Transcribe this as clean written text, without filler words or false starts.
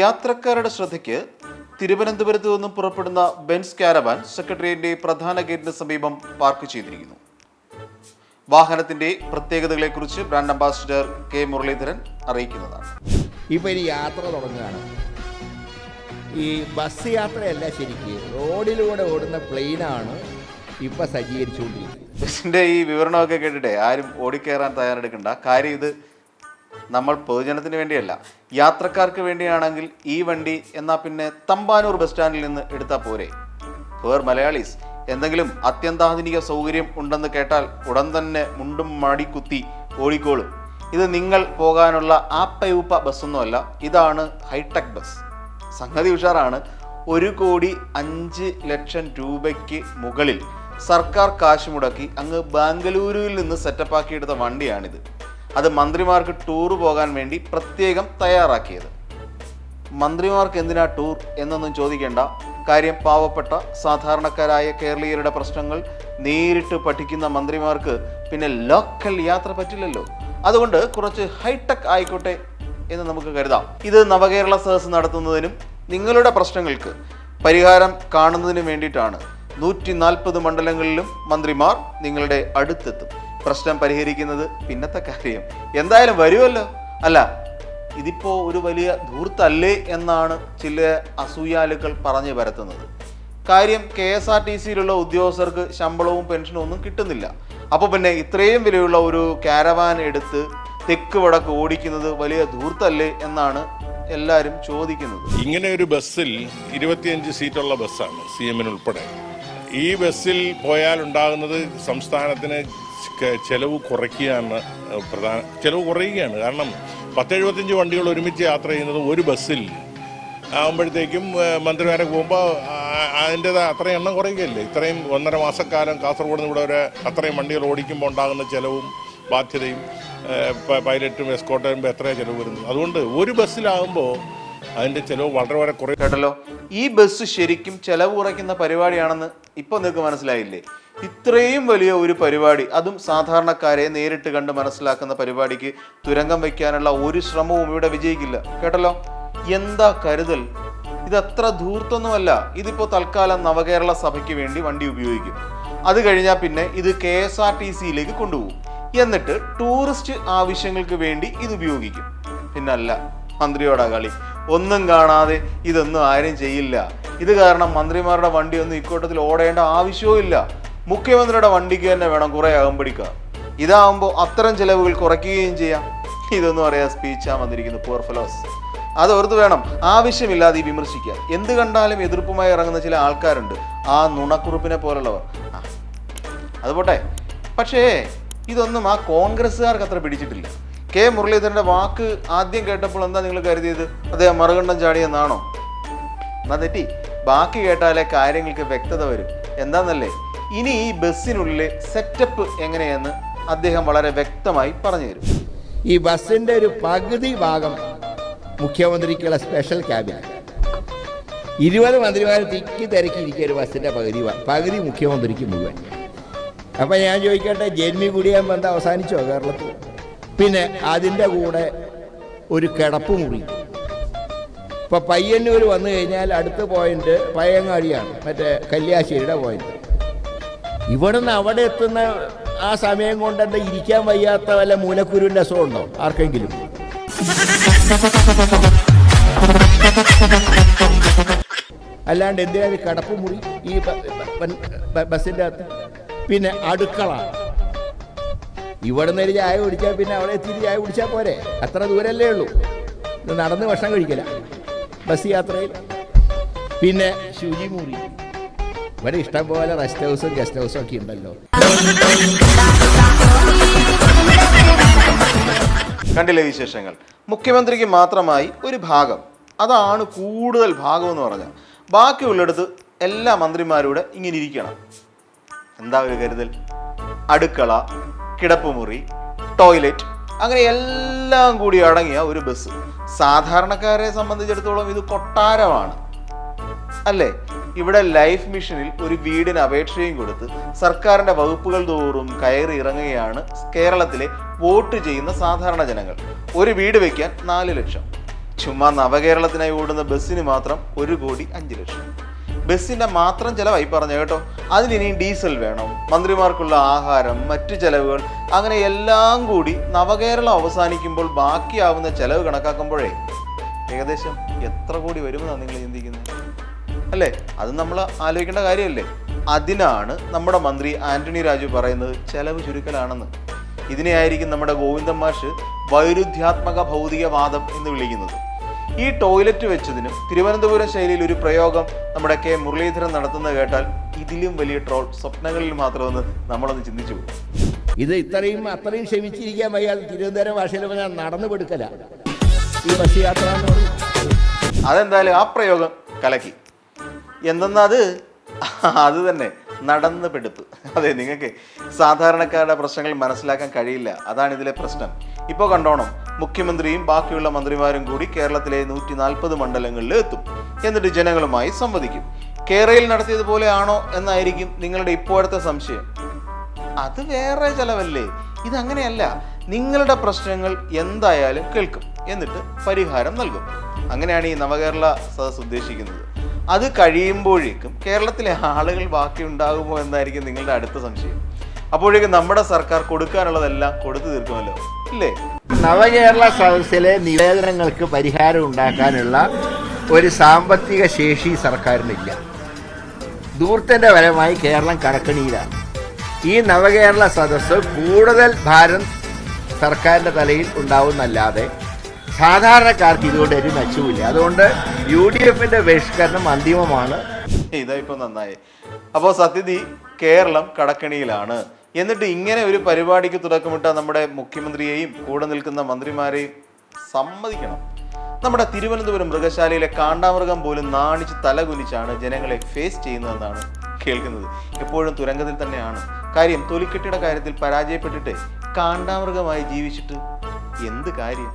യാത്രക്കാരുടെ ശ്രദ്ധയ്ക്ക് തിരുവനന്തപുരത്ത് നിന്നും പുറപ്പെടുന്ന ബെൻസ് കാരവാൻ സെക്രട്ടേറിയറ്റിന്റെ പ്രധാന ഗേറ്റിന് സമീപം പാർക്ക് ചെയ്തിരിക്കുന്നു. വാഹനത്തിന്റെ പ്രത്യേകതകളെക്കുറിച്ച് ബ്രാൻഡ് അംബാസിഡർ കെ മുരളീധരൻ അറിയിക്കുന്നതാണ്. ഇപ്പം ഇനി യാത്ര തുടങ്ങുകയാണ്. ഈ ബസ് യാത്രയല്ല, ശരിക്ക് റോഡിലൂടെ ഓടുന്ന പ്ലെയിനാണ് ഇപ്പം സജ്ജീകരിച്ചുകൊണ്ടിരിക്കുന്നത്. ബസ്സിന്റെ ഈ വിവരണമൊക്കെ കേട്ടിട്ടേ ആരും ഓടിക്കയറാൻ തയ്യാറെടുക്കണ്ട. കാര്യം ഇത് നമ്മൾ പൊതുജനത്തിന് വേണ്ടിയല്ല, യാത്രക്കാർക്ക് വേണ്ടിയാണെങ്കിൽ ഈ വണ്ടി എന്നാൽ പിന്നെ തമ്പാനൂർ ബസ് സ്റ്റാൻഡിൽ നിന്ന് എടുത്താൽ പോരെ. ഫോർ മലയാളീസ് എന്തെങ്കിലും അത്യന്താധുനിക സൗകര്യം ഉണ്ടെന്ന് കേട്ടാൽ ഉടൻ തന്നെ മുണ്ടും മടിക്കുത്തി ഓടിക്കോളും. ഇത് നിങ്ങൾ പോകാനുള്ള ആപ്പയൂപ്പ ബസ്സൊന്നുമല്ല, ഇതാണ് ഹൈടെക് ബസ്. സംഗതി ഉഷാറാണ്. 1,05,00,000 രൂപയ്ക്ക് മുകളിൽ സർക്കാർ കാശ് മുടക്കി അങ്ങ് ബാംഗ്ലൂരുവിൽ നിന്ന് സെറ്റപ്പാക്കിയെടുത്ത വണ്ടിയാണിത്. അത് മന്ത്രിമാർക്ക് ടൂർ പോകാൻ വേണ്ടി പ്രത്യേകം തയ്യാറാക്കിയത്. മന്ത്രിമാർക്ക് എന്തിനാ ടൂർ എന്നൊന്നും ചോദിക്കേണ്ട. കാര്യം പാവപ്പെട്ട സാധാരണക്കാരായ കേരളീയരുടെ പ്രശ്നങ്ങൾ നേരിട്ട് പഠിക്കുന്ന മന്ത്രിമാർക്ക് പിന്നെ ലോക്കൽ യാത്ര പറ്റില്ലല്ലോ. അതുകൊണ്ട് കുറച്ച് ഹൈടെക് ആയിക്കോട്ടെ എന്ന് നമുക്ക് കരുതാം. ഇത് നവകേരള സദസ്സ് നടത്തുന്നതിനും നിങ്ങളുടെ പ്രശ്നങ്ങൾക്ക് പരിഹാരം കാണുന്നതിനും വേണ്ടിയിട്ടാണ്. 140 മണ്ഡലങ്ങളിലും മന്ത്രിമാർ നിങ്ങളുടെ അടുത്തെത്തും. പ്രശ്നം പരിഹരിക്കുന്നത് പിന്നത്തെ കാര്യം. എന്തായാലും വരുമല്ലോ. അല്ല, ഇതിപ്പോ ഒരു വലിയ ധൂർത്തല്ലേ എന്നാണ് ചില അസൂയാലുക്കൾ പറഞ്ഞു പരത്തുന്നത്. കാര്യം KSRTCയിലുള്ള ഉദ്യോഗസ്ഥർക്ക് ശമ്പളവും പെൻഷനും ഒന്നും കിട്ടുന്നില്ല. അപ്പോൾ പിന്നെ ഇത്രയും വിലയുള്ള ഒരു കാരവാൻ എടുത്ത് തെക്ക് വടക്ക് ഓടിക്കുന്നത് വലിയ ധൂർത്തല്ലേ എന്നാണ് എല്ലാവരും ചോദിക്കുന്നത്. ഇങ്ങനെ ഒരു ബസ്സിൽ 25 സീറ്റുള്ള ബസ്സാണ് CM ഉൾപ്പെടെ. ഈ ബസ്സിൽ പോയാൽ ഉണ്ടാകുന്നത് സംസ്ഥാനത്തിന് ചെലവ് കുറയ്ക്കുകയാണ്. ചെലവ് കുറയുകയാണ്. കാരണം 10-75 വണ്ടികൾ ഒരുമിച്ച് യാത്ര ചെയ്യുന്നത് ഒരു ബസ്സിൽ ആകുമ്പോഴത്തേക്കും മന്ത്രിമാരെ പോകുമ്പോൾ അതിൻ്റെതായ അത്രയും എണ്ണം കുറയുകയല്ലേ. ഇത്രയും 1.5 മാസക്കാലം കാസർഗോഡ് നിന്ന് ഇവിടെ വരെ അത്രയും വണ്ടികൾ ഓടിക്കുമ്പോൾ ഉണ്ടാകുന്ന ചെലവും ബാധ്യതയും പൈലറ്റും എസ്കോർട്ടും വരുമ്പോൾ എത്രയാണ് ചിലവ് വരുന്നത്. അതുകൊണ്ട് ഒരു ബസ്സിലാകുമ്പോൾ അതിൻ്റെ ചിലവ് വളരെ കുറയും. കേട്ടല്ലോ, ഈ ബസ് ശരിക്കും ചെലവ് കുറയ്ക്കുന്ന പരിപാടിയാണെന്ന് ഇപ്പോൾ നിങ്ങൾക്ക് മനസ്സിലായില്ലേ? ഇത്രയും വലിയ ഒരു പരിപാടി, അതും സാധാരണക്കാരെ നേരിട്ട് കണ്ട് മനസ്സിലാക്കുന്ന പരിപാടിക്ക് തുരങ്കം വയ്ക്കാനുള്ള ഒരു ശ്രമവും ഇവിടെ വിജയിക്കില്ല. കേട്ടല്ലോ, എന്താ കരുതൽ! ഇതത്ര ധൂർത്തൊന്നുമല്ല. ഇതിപ്പോൾ തൽക്കാലം നവകേരള സഭയ്ക്ക് വേണ്ടി വണ്ടി ഉപയോഗിക്കും. അത് കഴിഞ്ഞാൽ പിന്നെ ഇത് KSRTCയിലേക്ക് കൊണ്ടുപോകും. എന്നിട്ട് ടൂറിസ്റ്റ് ആവശ്യങ്ങൾക്ക് വേണ്ടി ഇത് ഉപയോഗിക്കും. പിന്നല്ല, മന്ത്രിയോടാ കളി. ഒന്നും കാണാതെ ഇതൊന്നും ആരും ചെയ്യില്ല. ഇത് കാരണം മന്ത്രിമാരുടെ വണ്ടിയൊന്നും ഇക്കൂട്ടത്തിൽ ഓടേണ്ട ആവശ്യവും ഇല്ല. മുഖ്യമന്ത്രിയുടെ വണ്ടിക്ക് തന്നെ വേണം കുറെ അകമ്പടിക്കുക. ഇതാവുമ്പോൾ അത്തരം ചിലവുകൾ കുറയ്ക്കുകയും ചെയ്യാം. ഇതൊന്നും അറിയാൻ സ്പീച്ചാ വന്നിരിക്കുന്നു പൂർ ഫെലോസ്. അത് ഓർത്ത് വേണം ആവശ്യമില്ലാതെ ഈ വിമർശിക്കാൻ. എന്ത് കണ്ടാലും എതിർപ്പുമായി ഇറങ്ങുന്ന ചില ആൾക്കാരുണ്ട്, ആ നുണക്കുറുപ്പിനെ പോലുള്ളവർ. അതുപോട്ടെ, പക്ഷേ ഇതൊന്നും ആ കോൺഗ്രസ്സുകാർക്ക് അത്ര പിടിച്ചിട്ടില്ല. കെ മുരളീധരന്റെ വാക്ക് ആദ്യം കേട്ടപ്പോൾ എന്താ നിങ്ങൾ കരുതിയത്? അദ്ദേഹം മറുകണ്ഠം ചാടിയെന്നാണോ? എന്നാ തെറ്റി. ബാക്കി കേട്ടാലേ കാര്യങ്ങൾക്ക് വ്യക്തത വരും. എന്താന്നല്ലേ, ഇനി ഈ ബസ്സിനുള്ളിലെ സെറ്റപ്പ് എങ്ങനെയെന്ന് അദ്ദേഹം വളരെ വ്യക്തമായി പറഞ്ഞു തരും. ഈ ബസ്സിൻ്റെ ഒരു പകുതി ഭാഗം മുഖ്യമന്ത്രിക്കുള്ള സ്പെഷ്യൽ ക്യാബിൻ. 20 മന്ത്രിമാർ തിക്കി തിരക്കിയിരിക്കുക ഒരു ബസ്സിൻ്റെ പകുതി മുഖ്യമന്ത്രിക്ക് മുഴുവൻ. അപ്പം ഞാൻ ചോദിക്കട്ടെ, ജന്മി കുടിയാൻ ബന്ധം അവസാനിച്ചോ കേരളത്തിൽ? പിന്നെ അതിൻ്റെ കൂടെ ഒരു കിടപ്പ് മുറി. ഇപ്പോൾ പയ്യന്നൂർ വന്നു കഴിഞ്ഞാൽ അടുത്ത പോയിന്റ് പയ്യങ്ങാടിയാണ്, മറ്റേ കല്യാശ്ശേരിയുടെ പോയിന്റ്. ഇവിടെ നിന്ന് അവിടെ എത്തുന്ന ആ സമയം കൊണ്ട് എന്താ ഇരിക്കാൻ വയ്യാത്ത വല്ല മൂലക്കുരുവിൻ്റെ അസുഖമുണ്ടോ ആർക്കെങ്കിലും? അല്ലാണ്ട് എന്തിനാണ് കിടപ്പ് മുറി ഈ ബസ്സിൻ്റെ അകത്ത്? പിന്നെ അടുക്കള. ഇവിടെ നിന്ന് ഒരു ചായ കുടിച്ചാൽ പിന്നെ അവിടെ എത്തിയിട്ട് ചായ കുടിച്ചാൽ പോരെ? അത്ര ദൂരല്ലേ ഉള്ളൂ. നടന്ന് ഭക്ഷണം കഴിക്കില്ല ബസ് യാത്രയിൽ. പിന്നെ ശുചിമുറി. ഇവിടെ ഇഷ്ടം പോലെ റെസ്റ്റ് ഹൗസും ഗസ്റ്റ് ഹൗസും ഒക്കെ ഉണ്ടല്ലോ. കണ്ടില്ലേ വിശേഷങ്ങൾ? മുഖ്യമന്ത്രിക്ക് മാത്രമായി ഒരു ഭാഗം, അതാണ് കൂടുതൽ ഭാഗം എന്ന് പറഞ്ഞാൽ. ബാക്കിയുള്ളിടത്ത് എല്ലാ മന്ത്രിമാരുടെ ഇങ്ങനെ ഇരിക്കണം. എന്താ ഒരു കരുതൽ! അടുക്കള, കിടപ്പുമുറി, ടോയ്ലറ്റ്, അങ്ങനെ എല്ലാം കൂടി അടങ്ങിയ ഒരു ബസ്. സാധാരണക്കാരെ സംബന്ധിച്ചിടത്തോളം ഇത് കൊട്ടാരമാണ് അല്ലേ? ഇവിടെ ലൈഫ് മിഷനിൽ ഒരു വീടിന് അപേക്ഷയും കൊടുത്ത് സർക്കാരിന്റെ വകുപ്പുകൾ തോറും കയറി ഇറങ്ങുകയാണ് കേരളത്തിലെ വോട്ട് ചെയ്യുന്ന സാധാരണ ജനങ്ങൾ. ഒരു വീട് വയ്ക്കാൻ 4 ലക്ഷം. ചുമ്മാ നവകേരളത്തിനായി ഓടുന്ന ബസ്സിന് മാത്രം 1,05,00,000. ബസ്സിന്റെ മാത്രം ചെലവായി പറഞ്ഞു കേട്ടോ. അതിലിനി ഡീസൽ വേണം, മന്ത്രിമാർക്കുള്ള ആഹാരം, മറ്റു ചെലവുകൾ, അങ്ങനെ എല്ലാം കൂടി നവകേരളം അവസാനിക്കുമ്പോൾ ബാക്കിയാവുന്ന ചെലവ് കണക്കാക്കുമ്പോഴേ ഏകദേശം എത്ര കോടി വരുമെന്നാണ് നിങ്ങൾ ചിന്തിക്കുന്നത് അല്ലേ? അത് നമ്മൾ ആലോചിക്കേണ്ട കാര്യമല്ലേ? അതിനാണ് നമ്മുടെ മന്ത്രി ആന്റണി രാജു പറയുന്നത് ചെലവ് ചുരുക്കലാണെന്ന്. ഇതിനെയായിരിക്കും നമ്മുടെ ഗോവിന്ദൻ മാഷ് വൈരുദ്ധ്യാത്മക ഭൗതികവാദം എന്ന് വിളിക്കുന്നത്. ഈ ടോയ്ലറ്റ് വെച്ചതിനും തിരുവനന്തപുരം ശൈലിയിൽ ഒരു പ്രയോഗം നമ്മുടെ കെ മുരളീധരൻ നടത്തുന്നത് കേട്ടാൽ ഇതിലും വലിയ ട്രോൾ സ്വപ്നങ്ങളിൽ മാത്രമെന്ന് നമ്മളൊന്ന് ചിന്തിച്ചു പോകും. ഇത് അത്രയും ക്ഷമിച്ചിരിക്കാൻ വയ്യാതെ തിരുവനന്തപുരം ഭാഷയിൽ പറഞ്ഞാൽ നടന്നു പെടുക്കല ഈ ബസ് യാത്ര എന്ന് പറയും. അതെന്തായാലും ആ പ്രയോഗം കലക്കി. എന്തെന്നാ അത് തന്നെ നടന്ന് പെടുപ്പ്. അതെ, നിങ്ങൾക്ക് സാധാരണക്കാരുടെ പ്രശ്നങ്ങൾ മനസ്സിലാക്കാൻ കഴിയില്ല, അതാണ് ഇതിലെ പ്രശ്നം. ഇപ്പോൾ കണ്ടോണം, മുഖ്യമന്ത്രിയും ബാക്കിയുള്ള മന്ത്രിമാരും കൂടി കേരളത്തിലെ 140 മണ്ഡലങ്ങളിൽ എത്തും. എന്നിട്ട് ജനങ്ങളുമായി സംവദിക്കും. കേരളയിൽ നടത്തിയതുപോലെ ആണോ എന്നായിരിക്കും നിങ്ങളുടെ ഇപ്പോഴത്തെ സംശയം. അത് വേറെ ചെലവല്ലേ? ഇതങ്ങനെയല്ല. നിങ്ങളുടെ പ്രശ്നങ്ങൾ എന്തായാലും കേൾക്കും, എന്നിട്ട് പരിഹാരം നൽകും. അങ്ങനെയാണ് ഈ നവകേരള സദസ് ഉദ്ദേശിക്കുന്നത്. അത് കഴിയുമ്പോഴേക്കും കേരളത്തിലെ ആളുകൾ ബാക്കി ഉണ്ടാകുമോ എന്നായിരിക്കും നിങ്ങളുടെ അടുത്ത സംശയം. അപ്പോഴേക്കും നമ്മുടെ സർക്കാർ കൊടുക്കാനുള്ളതെല്ലാം കൊടുത്തു തീർക്കുമല്ലോ, ഇല്ലേ? നവകേരള സദസ്സിലെ നിവേദനങ്ങൾക്ക് പരിഹാരം ഉണ്ടാക്കാനുള്ള ഒരു സാമ്പത്തിക ശേഷി സർക്കാരിനില്ല. ദൂർത്തിന്റെ ഫലമായി കേരളം കടക്കണിയിലാണ്. ഈ നവകേരള സദസ്സ് കൂടുതൽ ഭാരം സർക്കാരിൻ്റെ തലയിൽ ഉണ്ടാവുന്നല്ലാതെ സാധാരണക്കാർക്ക് ഇതുകൊണ്ട് ഒരു മെച്ചവുമില്ല. അതുകൊണ്ട് UDFന്റെ ബഹിഷ്കരണം അന്തിമമാണ്. ഇതായിപ്പോ നന്നായി. അപ്പോൾ സത്യത്തിൽ കേരളം കടക്കണിയിലാണ്. എന്നിട്ട് ഇങ്ങനെ ഒരു പരിപാടിക്ക് തുടക്കമിട്ട നമ്മുടെ മുഖ്യമന്ത്രിയെയും കൂടെ നിൽക്കുന്ന മന്ത്രിമാരെയും സമ്മതിക്കണം. നമ്മുടെ തിരുവനന്തപുരം മൃഗശാലയിലെ കാണ്ടാമൃഗം പോലും നാണിച്ച് തലകുനിച്ചാണ് ജനങ്ങളെ ഫേസ് ചെയ്യുന്നതെന്നാണ് കേൾക്കുന്നത്. എപ്പോഴും തുരങ്കത്തിൽ തന്നെയാണ്. കാര്യം തൊലിക്കെട്ടിയുടെ കാര്യത്തിൽ പരാജയപ്പെട്ടിട്ട് കാണ്ടാമൃഗമായി ജീവിച്ചിട്ട് എന്ത് കാര്യം?